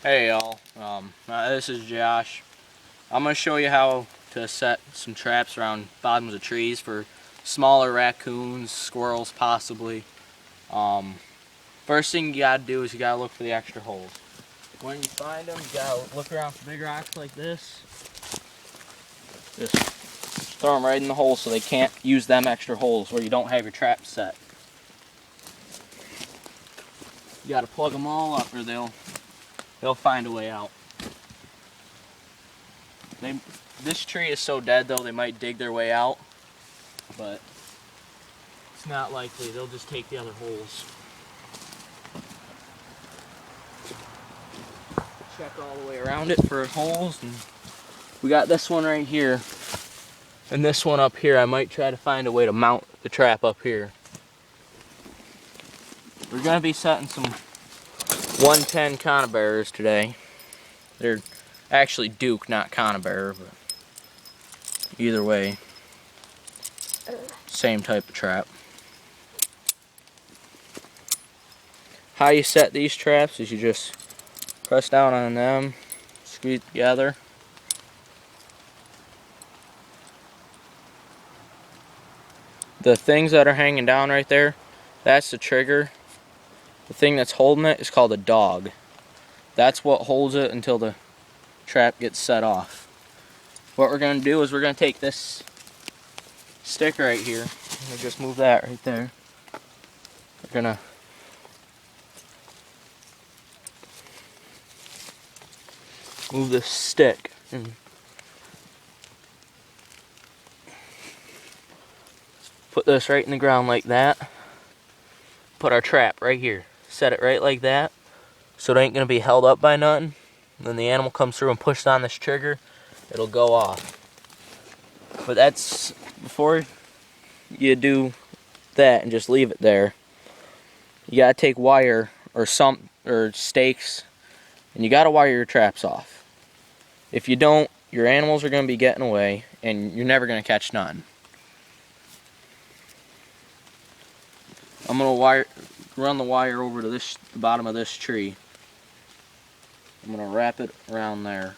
Hey y'all, this is Josh. I'm going to show you how to set some traps around bottoms of trees for smaller raccoons, squirrels possibly. First thing you got to do is you got to look for the extra holes. When you find them, you got to look around for big rocks like this. Just throw them right in the hole so they can't use them extra holes where you don't have your trap set. You got to plug them all up or they'll find a way out. This tree is so dead though, they might dig their way out, but it's not likely. They'll just take the other holes. Check all the way around it for holes, and we got this one right here, and this one up here. I might try to find a way to mount the trap up here. We're gonna be setting some 110 conibearers today. They're actually Duke, not conibearer, but either way, same type of trap. How you set these traps is you just press down on them, squeeze together. The things that are hanging down right there, that's the trigger. The thing that's holding it is called a dog. That's what holds it until the trap gets set off. What we're going to do is we're going to take this stick right here, and just move that right there. We're going to move this stick and put this right in the ground like that. Put our trap right here. Set it right like that, so it ain't going to be held up by nothing. When the animal comes through and pushes on this trigger, it'll go off. But that's before you do that and just leave it there. You gotta take wire or stakes, and you gotta wire your traps off. If you don't, your animals are gonna be getting away, and you're never gonna catch none. I'm gonna run the wire over to the bottom of this tree. I'm gonna wrap it around there.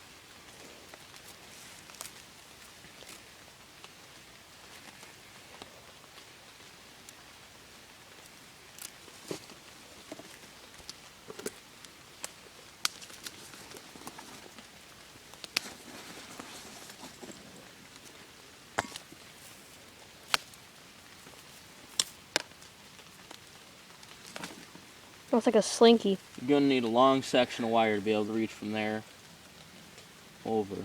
Looks like a slinky. You're gonna need a long section of wire to be able to reach from there over.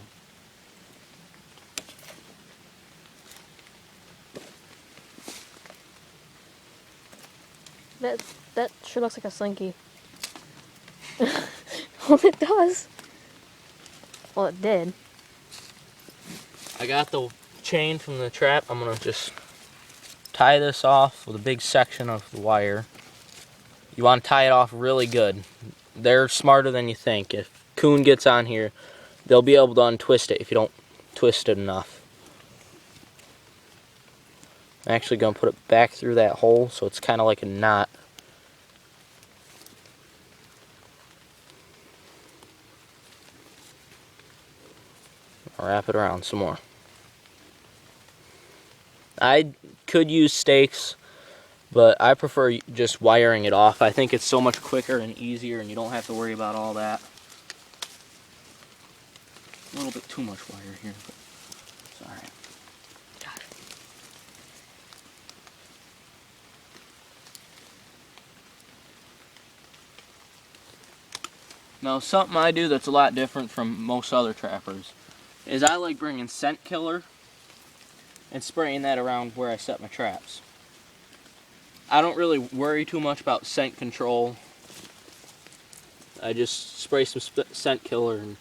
That sure looks like a slinky. Well, it does. Well, it did. I got the chain from the trap. I'm gonna just tie this off with a big section of the wire. You want to tie it off really good. They're smarter than you think. If coon gets on here, they'll be able to untwist it if you don't twist it enough. I'm actually gonna put it back through that hole so it's kind of like a knot. I'll wrap it around some more. I could use stakes, but I prefer just wiring it off. I think it's so much quicker and easier, and you don't have to worry about all that. A little bit too much wire here, but it's alright. Got it. Now, something I do that's a lot different from most other trappers is I like bringing scent killer and spraying that around where I set my traps. I don't really worry too much about scent control. I just spray some scent killer and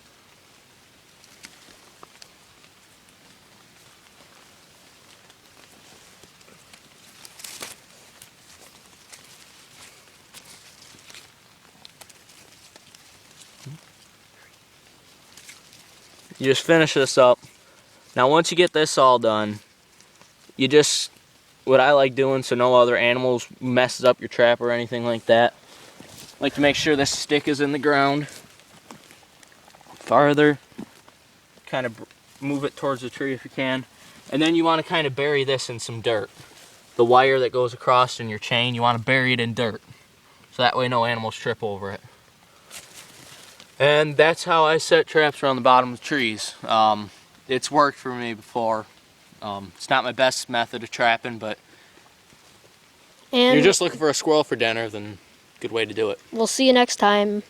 you just finish this up. Now once you get this all done, you just, what I like doing so no other animals messes up your trap or anything like that, I like to make sure this stick is in the ground. farther. Kind of move it towards the tree if you can. And then you want to kind of bury this in some dirt. The wire that goes across in your chain, you want to bury it in dirt. So that way no animals trip over it. And that's how I set traps around the bottom of trees. It's worked for me before. It's not my best method of trapping, but And you're just looking for a squirrel for dinner, then good way to do it. we'll see you next time.